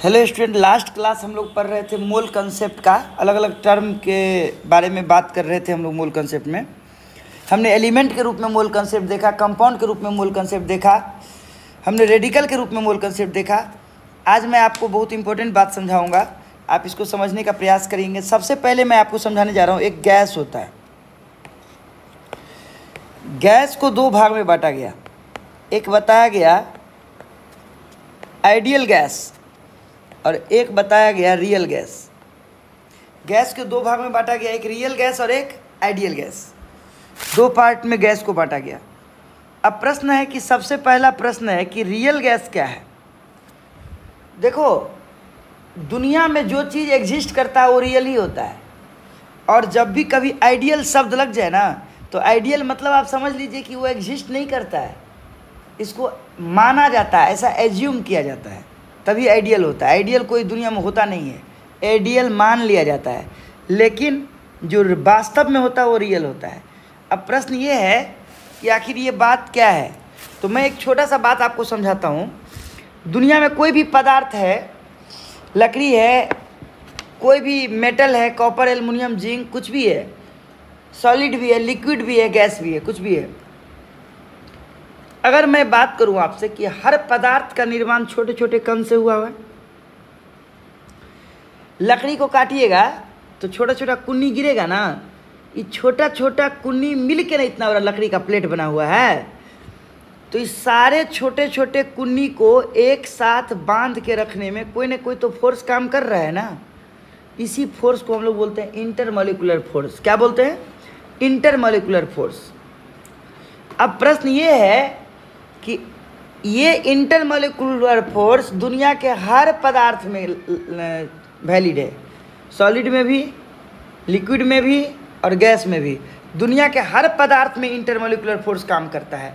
Hello student, last class हम लोग पढ़ रहे थे मोल कंसेप्ट का। अलग अलग टर्म के बारे में बात कर रहे थे हम लोग। मोल कंसेप्ट में हमने एलिमेंट के रूप में मोल कंसेप्ट देखा, कंपाउंड के रूप में मोल कंसेप्ट देखा, हमने रेडिकल के रूप में मोल कंसेप्ट देखा। आज मैं आपको बहुत इंपॉर्टेंट बात समझाऊंगा, आप इसको समझने का प्रयास करेंगे। सबसे पहले मैं आपको समझाने जा रहा हूँ, एक गैस होता है। गैस को दो भाग में बांटा गया। एक बताया गया आइडियल गैस और एक बताया गया रियल गैस। गैस के दो भाग में बांटा गया, एक रियल गैस और एक आइडियल गैस। दो पार्ट में गैस को बांटा गया। अब प्रश्न है कि सबसे पहला प्रश्न है कि रियल गैस क्या है। देखो, दुनिया में जो चीज़ एग्जिस्ट करता है वो रियल ही होता है। और जब भी कभी आइडियल शब्द लग जाए ना, तो आइडियल मतलब आप समझ लीजिए कि वो एग्जिस्ट नहीं करता है, इसको माना जाता है, ऐसा एज्यूम किया जाता है, तभी आइडियल होता है। आइडियल कोई दुनिया में होता नहीं है, आइडियल मान लिया जाता है, लेकिन जो वास्तव में होता है वो रियल होता है। अब प्रश्न ये है कि आखिर ये बात क्या है। तो मैं एक छोटा सा बात आपको समझाता हूँ। दुनिया में कोई भी पदार्थ है, लकड़ी है, कोई भी मेटल है, कॉपर, एल्युमिनियम, जिंक, कुछ भी है, सॉलिड भी है, लिक्विड भी है, गैस भी है, कुछ भी है। अगर मैं बात करूं आपसे कि हर पदार्थ का निर्माण छोटे छोटे कण से हुआ है। लकड़ी को काटिएगा तो छोटा छोटा कुन्नी गिरेगा ना, ये छोटा छोटा कुन्नी मिल के ना इतना बड़ा लकड़ी का प्लेट बना हुआ है। तो इस सारे छोटे छोटे कुन्नी को एक साथ बांध के रखने में कोई ना कोई तो फोर्स काम कर रहा है ना। इसी फोर्स को हम लोग बोलते हैं इंटरमॉलिक्यूलर फोर्स। क्या बोलते हैं? Intermolecular force. अब प्रश्न ये है कि ये इंटरमॉलिक्यूलर फोर्स दुनिया के हर पदार्थ में वैलिड है, सॉलिड में भी, लिक्विड में भी और गैस में भी। दुनिया के हर पदार्थ में इंटरमॉलिक्यूलर फोर्स काम करता है।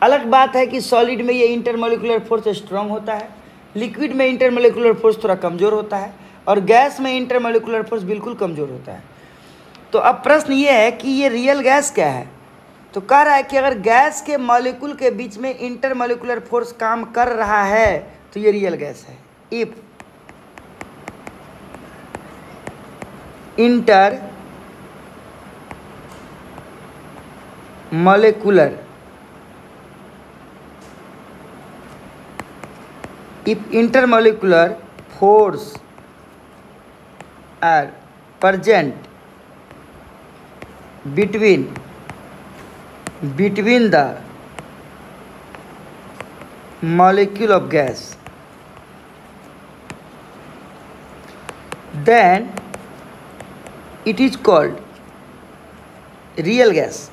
अलग बात है कि सॉलिड में ये इंटरमॉलिक्यूलर फोर्स स्ट्रांग होता है, लिक्विड में इंटरमॉलिक्यूलर फोर्स थोड़ा कमज़ोर होता है और गैस में इंटरमॉलिक्यूलर फोर्स बिल्कुल कमज़ोर होता है। तो अब प्रश्न ये है कि ये रियल गैस क्या है। तो कह रहा है कि अगर गैस के मॉलिक्यूल के बीच में इंटरमॉलिक्यूलर फोर्स काम कर रहा है तो ये रियल गैस है। If intermolecular force are present between the molecule of gas, then it is called real gas।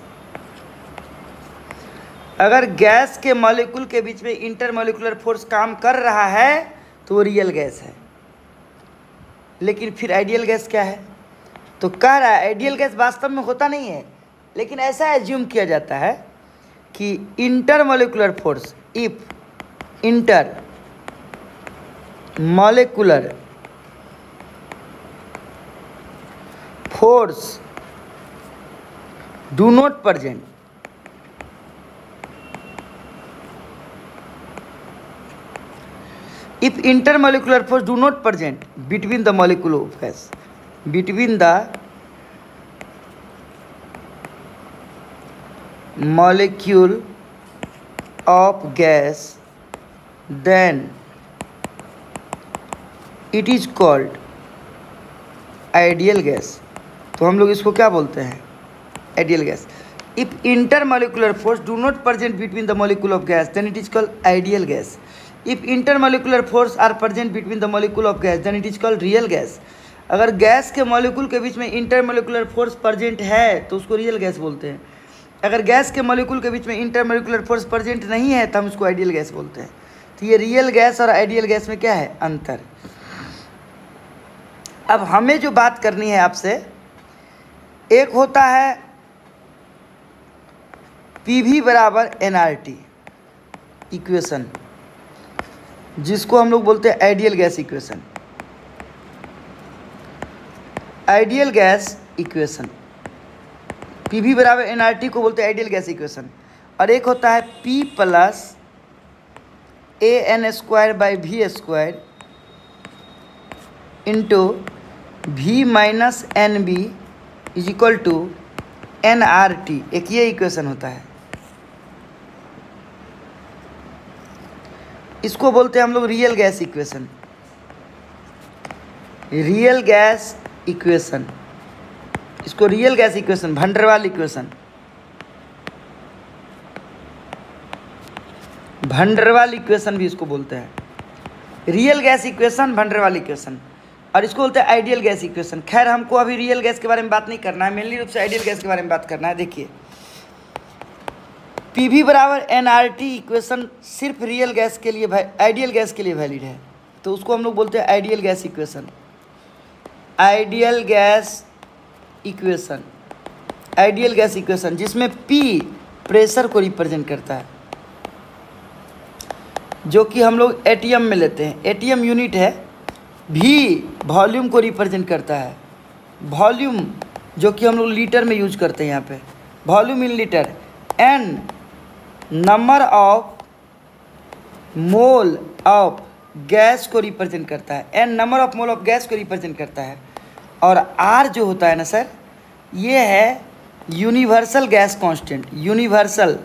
अगर गैस के मॉलिक्यूल के बीच में इंटरमॉलिक्यूलर फोर्स काम कर रहा है तो वो रियल गैस है। लेकिन फिर आइडियल गैस क्या है? तो कह रहा है आइडियल गैस वास्तव में होता नहीं है, लेकिन ऐसा एज्यूम किया जाता है कि intermolecular force, if intermolecular force do not present, if intermolecular force do not present between the molecule of gas, between the molecule of gas, then it is called ideal gas। तो हम लोग इसको क्या बोलते हैं? Ideal gas. if intermolecular force do not present between the molecule of gas, then it is called ideal gas। if intermolecular force are present between the molecule of gas, then it is called real gas। अगर gas के molecule के बीच में intermolecular force present है तो उसको real gas बोलते हैं। अगर गैस के मॉलिक्यूल के बीच में इंटरमोलिकुलर फोर्स प्रेजेंट नहीं है तो हम उसको आइडियल गैस बोलते हैं। तो ये रियल गैस और आइडियल गैस में क्या है अंतर। अब हमें जो बात करनी है आपसे, एक होता है PV बराबर nRT इक्वेशन, जिसको हम लोग बोलते हैं ideal gas equation. Ideal gas equation PV बराबर nRT को बोलते हैं आइडियल गैस इक्वेशन। और एक होता है P plus AN² by V² into V minus N B is equal to N R T, एक ये इक्वेशन होता है। इसको बोलते हैं हम लोग real gas equation, real gas equation, इसको real gas equation, van der Waals equation, van der Waals equation भी इसको बोलते हैं। Real gas equation, van der Waals equation, और इसको बोलते हैं आइडियल गैस इक्वेशन। खैर हमको अभी रियल गैस के बारे में बात नहीं करना है, मेनली रूप से आइडियल गैस के बारे में बात करना है। देखिए पीवी बराबर एनआरटी इक्वेशन सिर्फ रियल गैस के लिए, आइडियल गैस के लिए वैलिड है, तो उसको हम लोग बोलते हैं ideal gas equation. Ideal gas equation, ideal gas equation जिसमें पी प्रेशर को रिप्रेजेंट करता है, जो कि हम लोग एटीएम में लेते हैं, एटीएम यूनिट है। भी वॉल्यूम को रिप्रेजेंट करता है, वॉल्यूम जो कि हम लोग लीटर में यूज करते हैं यहाँ पे, volume in litre. N number of mole of gas को रिप्रेजेंट करता है, N number of mole of gas को रिप्रेजेंट करता है। और आर जो होता है ना सर, ये है universal gas constant, universal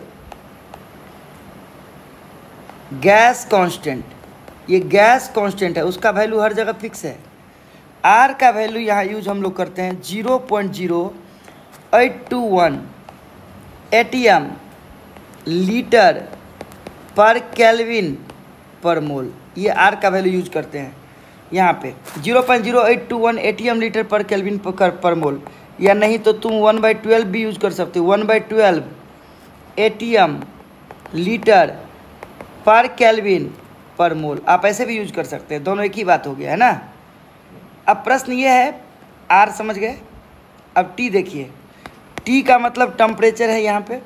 gas constant, ये गैस कांस्टेंट है, उसका वैल्यू हर जगह फिक्स है। आर का वैल्यू यहाँ यूज हम लोग करते हैं 0.0821 एटीएम लीटर पर केल्विन पर मोल, ये आर का वैल्यू यूज करते हैं यहाँ पे 0.0821 एटीएम लीटर पर केल्विन पर मोल, या नहीं तो तुम 1/12 भी यूज कर सकते हो, 1/12 एटीएम लीटर पर केल्विन पर मोल, आप ऐसे भी यूज कर सकते हैं, दोनों एक ही बात हो गया है ना। अब प्रश्न ये है, आर समझ गए, अब टी देखिए, टी का मतलब टेम्परेचर है यहाँ पे,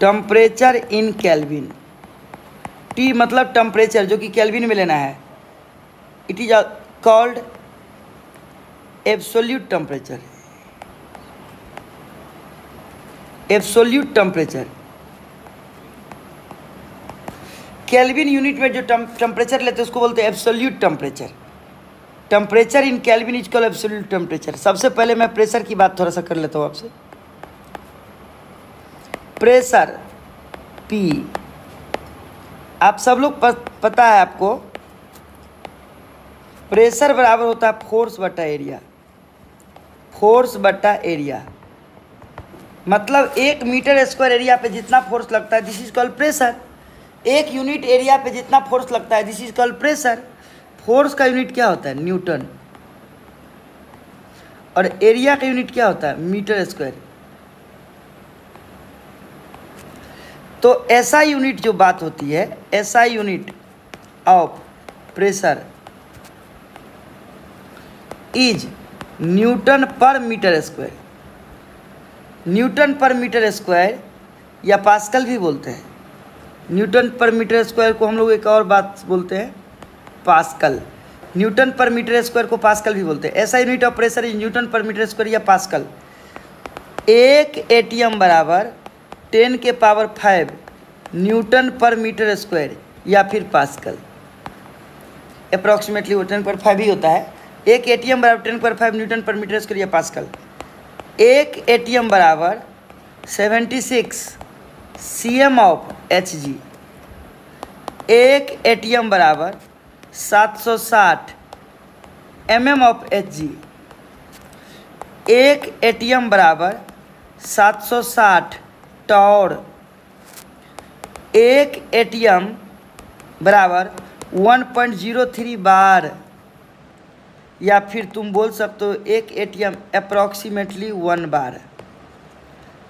टेम्परेचर इन केल्विन, टी मतलब टेम्परेचर जो कि केल्विन में लेना है। It is called absolute temperature, absolute temperature. Kelvin unit में जो टेम्परेचर लेते हैं उसको बोलते हैं absolute temperature. Temperature in kelvin is called absolute temperature. सबसे पहले मैं प्रेशर की बात थोड़ा सा कर लेता हूँ आपसे। प्रेशर पी, आप सब लोग पता है आपको, प्रेशर बराबर होता है फोर्स बटा एरिया, फोर्स बटा एरिया, मतलब 1 मीटर स्क्वायर एरिया पे जितना फोर्स लगता है this is called pressure. 1 unit area पे जितना फोर्स लगता है this is called pressure. Force का यूनिट क्या होता है? न्यूटन, और एरिया का यूनिट क्या होता है? Metre square. तो ऐसा यूनिट जो बात होती है, ऐसा unit of pressure is newton per metre square. Newton per metre square या पास्कल भी बोलते हैं। न्यूटन पर मीटर स्क्वायर को हम लोग एक और बात बोलते हैं, pascal. Newton per metre square को पास्कल भी बोलते हैं। ऐसा unit of pressure is newton per metre square या पास्कल। 1 एटीएम बराबर 10 के power 5 Newton per metre square या फिर पास्कल। अप्रॉक्सीमेटली वो 10 पर 5 ही होता है। 1 एटीएम बराबर 10 पर 5 न्यूटन पर मीटर स्क्वायर या पास्कल। 1 एटीएम बराबर 76 सीएम ऑफ एचजी। 1 एटीएम बराबर 760 एमएम ऑफ एचजी। 1 एटीएम बराबर 760 टॉर। 1 एटीएम बराबर 1.03 बार, या फिर तुम बोल सकते हो 1 एटीएम अप्रॉक्सीमेटली 1 बार।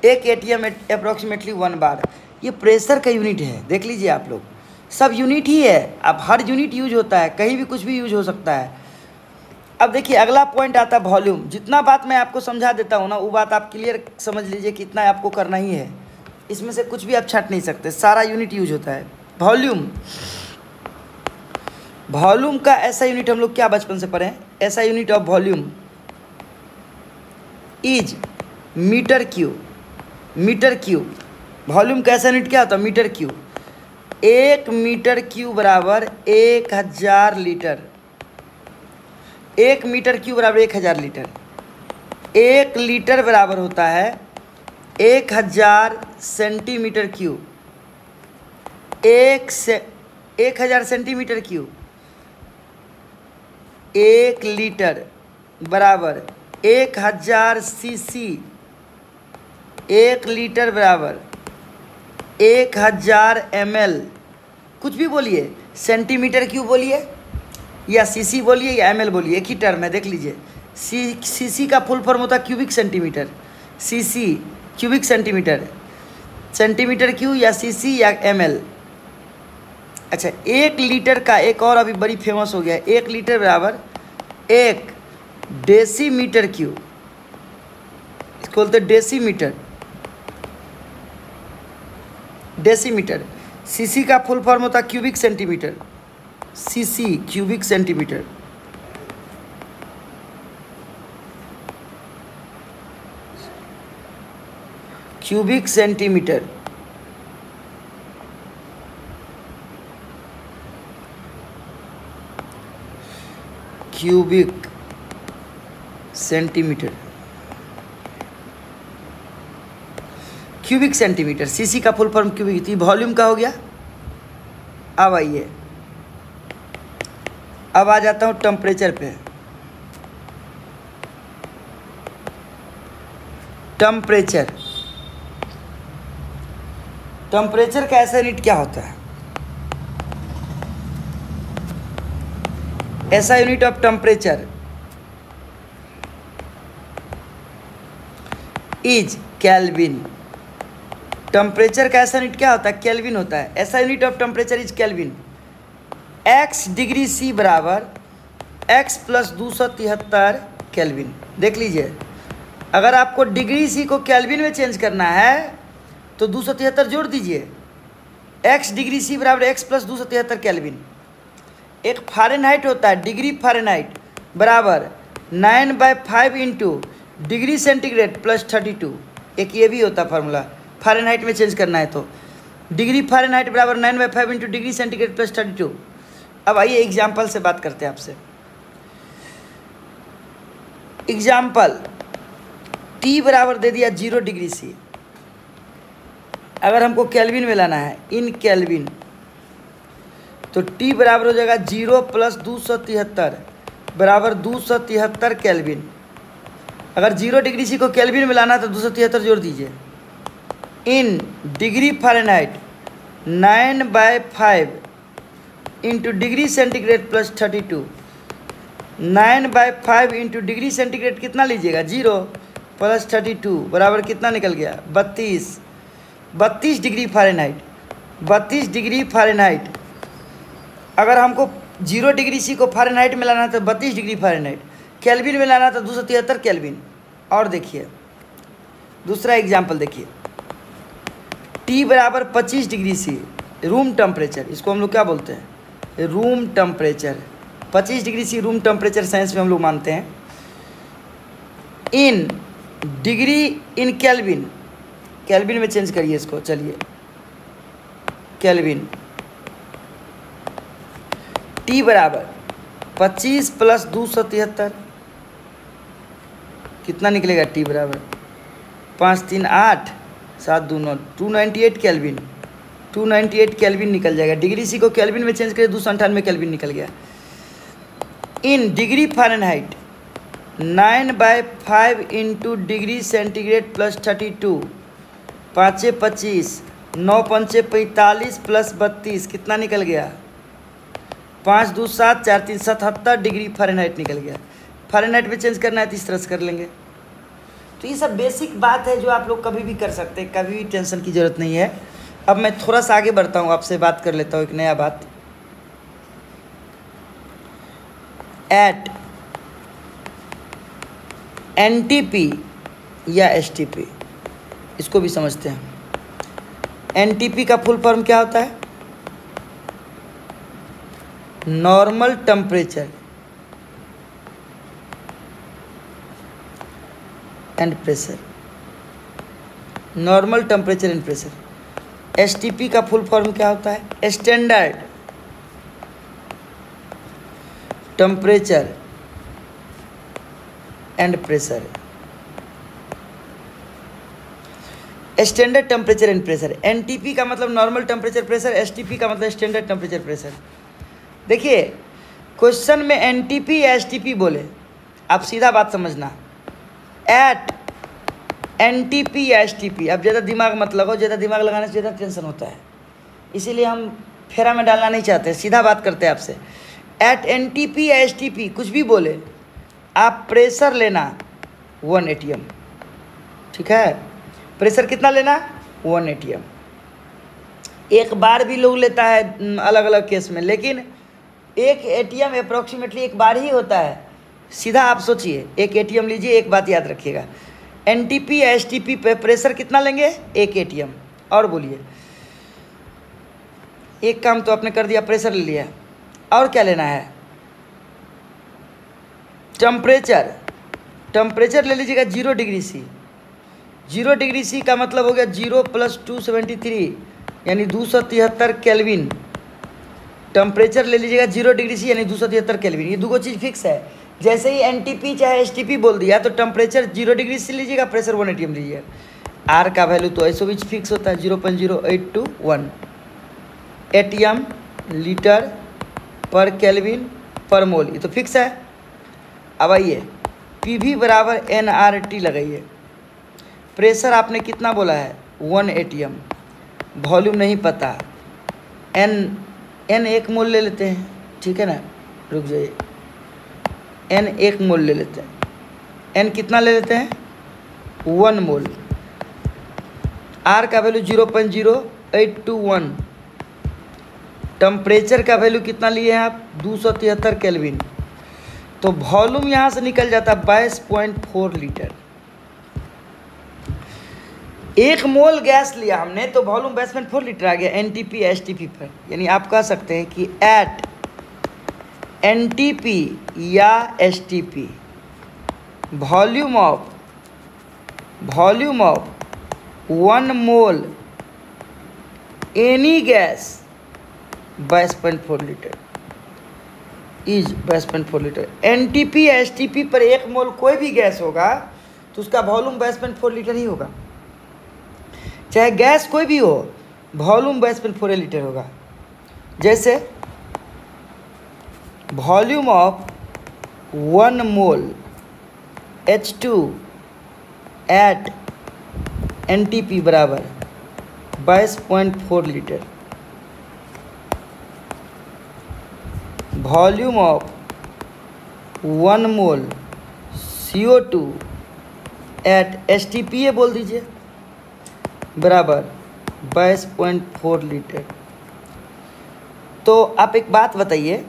1 एटीएम अप्रॉक्सीमेटली 1 बार, ये प्रेशर का यूनिट है। देख लीजिए आप लोग, सब यूनिट ही है। अब हर यूनिट यूज होता है, कहीं भी कुछ भी यूज हो सकता है। अब देखिए अगला पॉइंट आता है वॉल्यूम। जितना बात मैं आपको समझा देता हूँ ना, वो बात आप क्लियर समझ लीजिए कि इतना आपको करना ही है। इसमें से कुछ भी आप छाट नहीं सकते, सारा यूनिट यूज होता है। वॉल्यूम, वॉल्यूम का ऐसा यूनिट हम लोग क्या बचपन से पढ़े हैं, ऐसा unit of volume is metre cube. Metre cube, volume का ऐसा यूनिट क्या होता है? Metre cube. 1 मीटर क्यूब बराबर 1000 लीटर। 1 मीटर क्यूब बराबर 1000 लीटर। 1 लीटर बराबर होता है 1000 centimetre cube. 1000 centimetre cube. 1 litre बराबर 1000 सीसी। 1 लीटर बराबर 1000 ml। कुछ भी बोलिए, सेंटीमीटर क्यूब बोलिए या सीसी बोलिए या ml बोलिए, एक ही टर्म है, देख लीजिए। सीसी का फुल फॉर्म होता है cubic centimetre. CC cubic centimetre, centimetre cube या सीसी या ml। अच्छा, 1 लीटर का एक और अभी बड़ी फेमस हो गया है। 1 लीटर बराबर 1 डेसीमीटर क्यूब। इसको बोलते हैं डेसीमीटर। डेसीमीटर। सीसी का फुल फॉर्म होता है cubic centimetre. CC cubic centimetre. Cubic centimetre. Cubic centimetre. Cubic centimetre. CC का फुल फॉर्म क्यूबिक। तो वॉल्यूम का हो गया। अब आइए, अब आ जाता हूँ टेम्परेचर पे। टेम्परेचर। टेम्परेचर का ऐसा यूनिट क्या होता है? ऐसा unit of temperature is kelvin. Temperature का ऐसा यूनिट क्या होता है? केल्विन होता है। ऐसा unit of temperature is kelvin. x degree C बराबर x + 273 केल्विन। देख लीजिए, अगर आपको डिग्री C को केल्विन में चेंज करना है तो 273 जोड़ दीजिए। x डिग्री C बराबर x + 273 केल्विन। एक फ़ारेनहाइट होता है, डिग्री फ़ारेनहाइट बराबर 9/5 इंटू डिग्री सेंटीग्रेड + 32। एक ये भी होता है फार्मूला, फ़ारेनहाइट में चेंज करना है तो डिग्री फ़ारेनहाइट बराबर 9/5 इंटू डिग्री सेंटीग्रेड + 32। अब आइए एग्जाम्पल से बात करते हैं आपसे। एग्जाम्पल, T बराबर दे दिया 0 डिग्री C। अगर हमको केल्विन में लाना है, इन केल्विन, तो T बराबर हो जाएगा 0 + 273 बराबर 273 केल्विन। अगर 0 डिग्री C को केल्विन में लाना है तो 273 जोड़ दीजिए। In degree Fahrenheit 9/5 into degree centigrade + 32। 9/5 into degree centigrade कितना लीजिएगा? 0 + 32 बराबर कितना निकल गया? 32। 32 डिग्री फ़ारेनहाइट। 32 degree Fahrenheit. अगर हमको 0 डिग्री C को फ़ारेनहाइट में लाना है तो 32 डिग्री फ़ारेनहाइट। केल्विन में लाना तो 273 केल्विन। और देखिए दूसरा एग्जाम्पल देखिए, T बराबर 25 डिग्री C रूम टेम्परेचर। इसको हम लोग क्या बोलते हैं? Room temperature. 25 degree C room temperature science में हम लोग मानते हैं। In degree in kelvin, kelvin में चेंज करिए इसको। चलिए, केल्विन। T बराबर 25 + 273 कितना निकलेगा? T बराबर 5 3 8 7 2 9 298 केल्विन। 298 केल्विन निकल जाएगा। डिग्री C को केल्विन में चेंज करिए, 298 केल्विन निकल गया। In degree Fahrenheit 9/5 into degree centigrade + 32। 5 25 9 5 45 + 32 कितना निकल गया? 5 2 7 4 3 77 डिग्री फ़ारेनहाइट निकल गया। फ़ारेनहाइट में चेंज करना है तो इस तरह से कर लेंगे। तो ये सब बेसिक बात है जो आप लोग कभी भी कर सकते हैं, कभी भी टेंशन की ज़रूरत नहीं है। अब मैं थोड़ा सा आगे बढ़ता हूँ, आपसे बात कर लेता हूँ एक नया बात। एट NTP या STP, इसको भी समझते हैं। NTP का फुल फॉर्म क्या होता है? Normal temperature and pressure. Normal temperature and pressure. STP का फुल फॉर्म क्या होता है? Standard temperature and pressure. Standard temperature and pressure. NTP का मतलब नॉर्मल टेम्परेचर प्रेशर, एसटीपी का मतलब स्टैंडर्ड टेम्परेचर प्रेशर। देखिए क्वेश्चन में एनटीपी या एसटीपी बोले, आप सीधा बात समझना, एट एनटीपी या एसटीपी। अब ज़्यादा दिमाग मत लगाओ, ज़्यादा दिमाग लगाने से ज़्यादा टेंशन होता है, इसीलिए हम फेरा में डालना नहीं चाहते, सीधा बात करते हैं आपसे। एट एनटीपी या एसटीपी कुछ भी बोले, आप प्रेशर लेना 1 atm, ठीक है? प्रेशर कितना लेना? 1 atm। एक बार भी लोग लेता है अलग अलग केस में, लेकिन 1 atm अप्रोक्सीमेटली एक बार ही होता है। सीधा आप सोचिए, 1 atm लीजिए, एक बात याद रखिएगा, एनटीपी या एसटीपी पे प्रेशर कितना लेंगे? 1 atm। और बोलिए, एक काम तो आपने कर दिया, प्रेशर ले लिया, और क्या लेना है? टेम्परेचर। टेम्परेचर ले लीजिएगा 0 डिग्री सी। 0 डिग्री सी का मतलब हो गया 0 + 273 यानी 273 केल्विन। टेम्परेचर ले लीजिएगा 0 डिग्री सी यानी 273 केल्विन। ये दो चीज़ फिक्स है। जैसे ही एनटीपी चाहे एसटीपी बोल दिया तो टेम्परेचर 0 डिग्री से लीजिएगा, प्रेशर 1 atm लीजिएगा। आर का वैल्यू तो ऐसे भी फिक्स होता है 0.0821 atm लीटर पर केल्विन पर मोल, ये तो फिक्स है। अब आइए पीवी बराबर nRT लगाइए। प्रेशर आपने कितना बोला है? 1 atm। वॉल्यूम नहीं पता, n 1 मोल ले लेते हैं, ठीक है ना? रुक जाइए, n 1 मोल ले लेते हैं। n कितना ले लेते हैं? 1 मोल। r का वैल्यू 0.0821। टेम्परेचर का वैल्यू कितना लिए हैं आप? 273 केल्विन। तो वॉल्यूम यहाँ से निकल जाता है 22.4 लीटर। 1 मोल गैस लिया हमने तो वॉल्यूम 22.4 लीटर आ गया एनटीपी एसटीपी पर। यानी आप कह सकते हैं कि एट एनटीपी या STP volume of 1 mole any gas 22.4 litre is 22.4 litre. NTP या एसटीपी पर 1 मोल कोई भी गैस होगा तो उसका वॉल्यूम 22.4 लीटर ही होगा। चाहे गैस कोई भी हो, वॉल्यूम 22.4 लीटर होगा। जैसे volume of 1 mole H2 at NTP बराबर 22.4 litre. Volume of 1 mole CO2 at STP बोल दीजिए बराबर 22.4 लीटर। तो आप एक बात बताइए,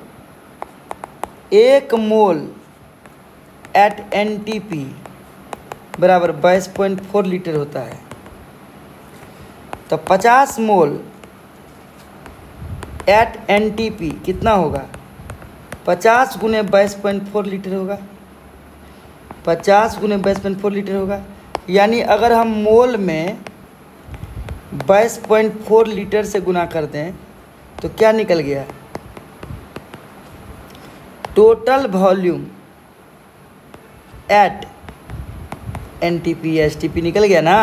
1 मोल एट एनटीपी बराबर 22.4 लीटर होता है, तो 50 मोल एट एनटीपी कितना होगा? 50 × 22.4 लीटर होगा। 50 × 22.4 लीटर होगा। यानी अगर हम मोल में 22.4 लीटर से गुना कर दें तो क्या निकल गया? Total volume at NTP STP निकल गया ना।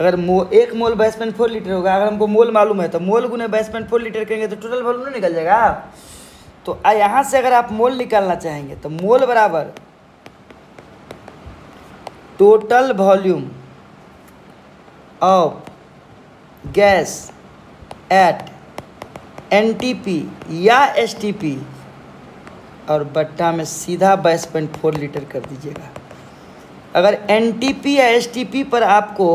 अगर 1 मोल 22.4 लीटर होगा, अगर हमको मोल मालूम है तो मोल गुने 22.4 लीटर करेंगे तो टोटल वॉल्यूम नहीं निकल जाएगा। तो यहाँ से अगर आप मोल निकालना चाहेंगे तो मोल बराबर total volume of gas at NTP या एसटीपी और बट्टा में सीधा 22.4 लीटर कर दीजिएगा। अगर एनटीपी या एसटीपी पर आपको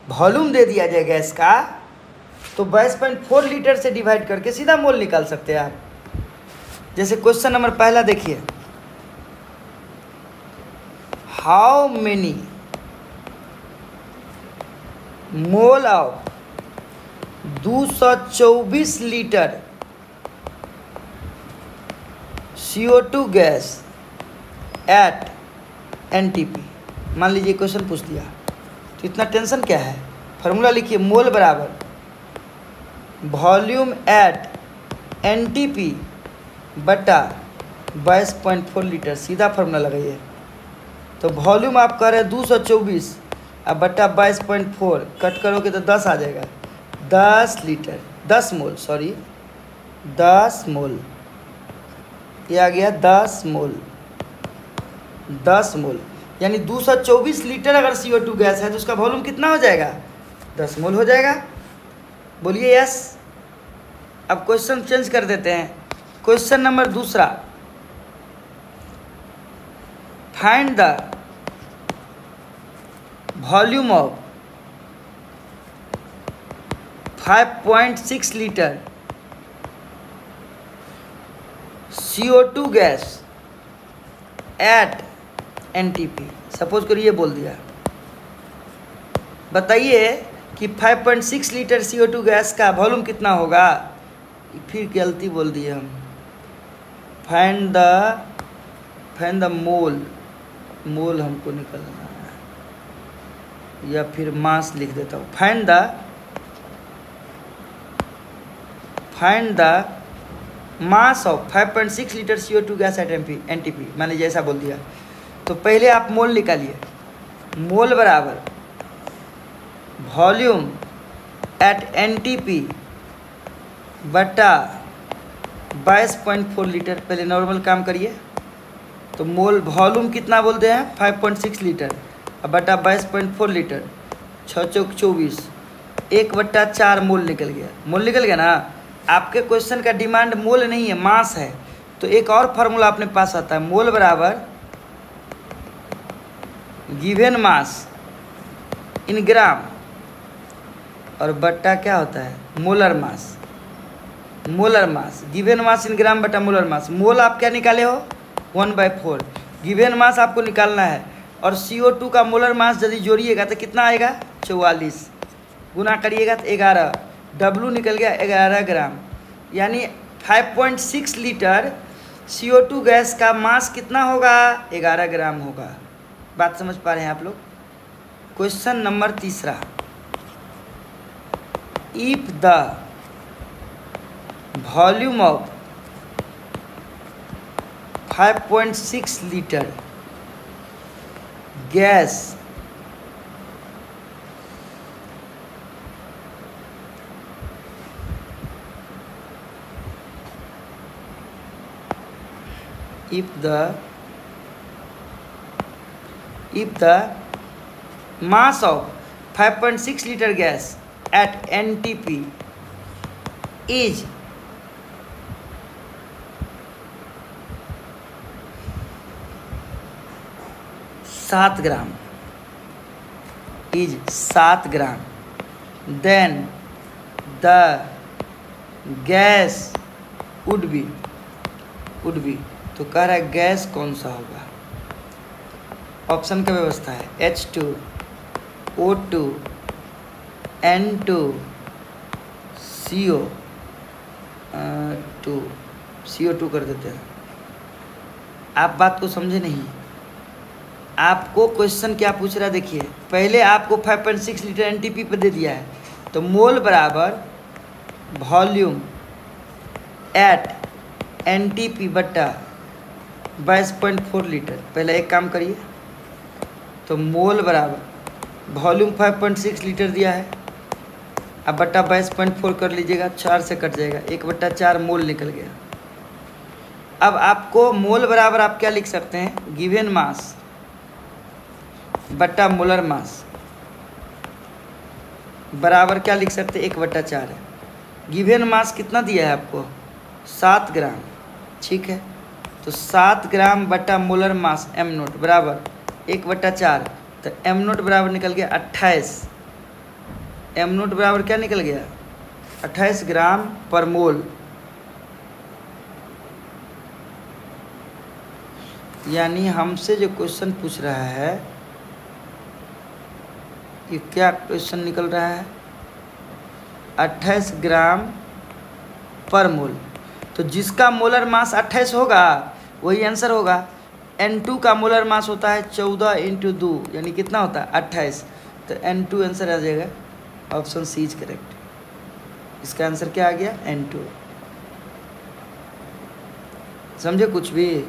वॉल्यूम दे दिया जाए गैस का तो 22.4 लीटर से डिवाइड करके सीधा मोल निकाल सकते हैं आप। जैसे क्वेश्चन नंबर पहला देखिए, how many mole of 224 litre CO2 gas at NTP. मान लीजिए क्वेश्चन पूछ दिया तो इतना टेंशन क्या है? फार्मूला लिखिए, मोल बराबर वॉल्यूम एट एनटीपी बटा 22.4 लीटर। सीधा फार्मूला लगाइए। तो वॉल्यूम आप कह रहे हैं 224 अब बटा 22.4 कट करोगे तो 10 आ जाएगा। 10 लीटर 10 मोल, सॉरी 10 मोल, ये आ गया 10 मोल। 10 मोल यानी 224 लीटर अगर CO2 गैस है तो उसका वॉल्यूम कितना हो जाएगा? 10 मोल हो जाएगा। बोलिए यस। अब क्वेश्चन चेंज कर देते हैं। क्वेश्चन नंबर दूसरा, find the volume of 5.6 litre CO2 gas at NTP. Suppose करिए ये बोल दिया, बताइए कि 5.6 लीटर CO2 गैस का वॉल्यूम कितना होगा। फिर गलती बोल दिए हम। फाइंड द मोल, मोल हमको निकलना है, या फिर मास लिख देता हूँ। Find the mass of 5.6 litre CO2 gas at NTP. मैंने जैसा बोल दिया तो पहले आप मोल निकालिए। मोल बराबर वॉल्यूम एट एनटीपी बटा 22.4 लीटर। पहले नॉर्मल काम करिए। तो मोल वॉल्यूम कितना बोलते हैं? 5.6 लीटर अब बटा 22.4 लीटर, 6 चौक 24, 1/4 मोल निकल गया। मोल निकल गया ना। आपके क्वेश्चन का डिमांड मोल नहीं है, मास है। तो एक और फार्मूला अपने पास आता है, मोल बराबर गिवन मास इन ग्राम और बट्टा क्या होता है? Molar mass. Molar mass, given mass in gram बटा मोलर मास। मोल आप क्या निकाले हो? 1/4। गिवन मास आपको निकालना है और CO2 का मोलर मास यदि जोड़िएगा तो कितना आएगा? 44। गुना करिएगा तो 11। W निकल गया 11 ग्राम। यानी 5.6 लीटर CO2 गैस का मास कितना होगा? 11 ग्राम होगा। बात समझ पा रहे हैं आप लोग? क्वेश्चन नंबर तीसरा, if the volume of 5.6 litre gas if the mass of 5.6 liter gas at NTP is 7 gram, then the gas would be तो कह रहा है गैस कौन सा होगा? ऑप्शन का व्यवस्था है H2, O2, N2, CO2 कर देते हैं। आप बात को समझे नहीं। आपको क्वेश्चन क्या पूछ रहा है देखिए। पहले आपको 5.6 लीटर एनटीपी पे दे दिया है, तो मोल बराबर वॉल्यूम एट एनटीपी बटा 22.4 लीटर। पहले एक काम करिए, तो मोल बराबर वॉल्यूम 5.6 लीटर दिया है, अब बटा 22.4 कर लीजिएगा, 4 से कट जाएगा, 1/4 मोल निकल गया। अब आपको मोल बराबर आप क्या लिख सकते हैं? गिवन मास बटा मोलर मास बराबर क्या लिख सकते हैं? 1/4 है। गिवन मास कितना दिया है आपको? 7 ग्राम। ठीक है, तो 7 ग्राम बटा मोलर मास m नोट बराबर 1/4, तो m नोट बराबर निकल गया 28। m नोट बराबर क्या निकल गया? 28 ग्राम पर मोल। यानी हमसे जो क्वेश्चन पूछ रहा है, ये क्या क्वेश्चन निकल रहा है? 28 ग्राम पर मोल। तो जिसका मोलर मास 28 होगा वही आंसर होगा। N2 का मोलर मास होता है 14 × 2, यानी कितना होता है? 28। तो N2 आंसर आ जाएगा। Option C is correct. इसका आंसर क्या आ गया? N2। समझे कुछ भी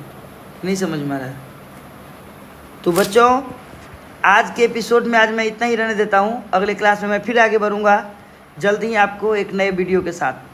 नहीं समझ में आ रहा है? तो बच्चों आज के एपिसोड में आज मैं इतना ही रहने देता हूँ। अगले क्लास में मैं फिर आगे बढ़ूँगा जल्द ही आपको एक नए वीडियो के साथ।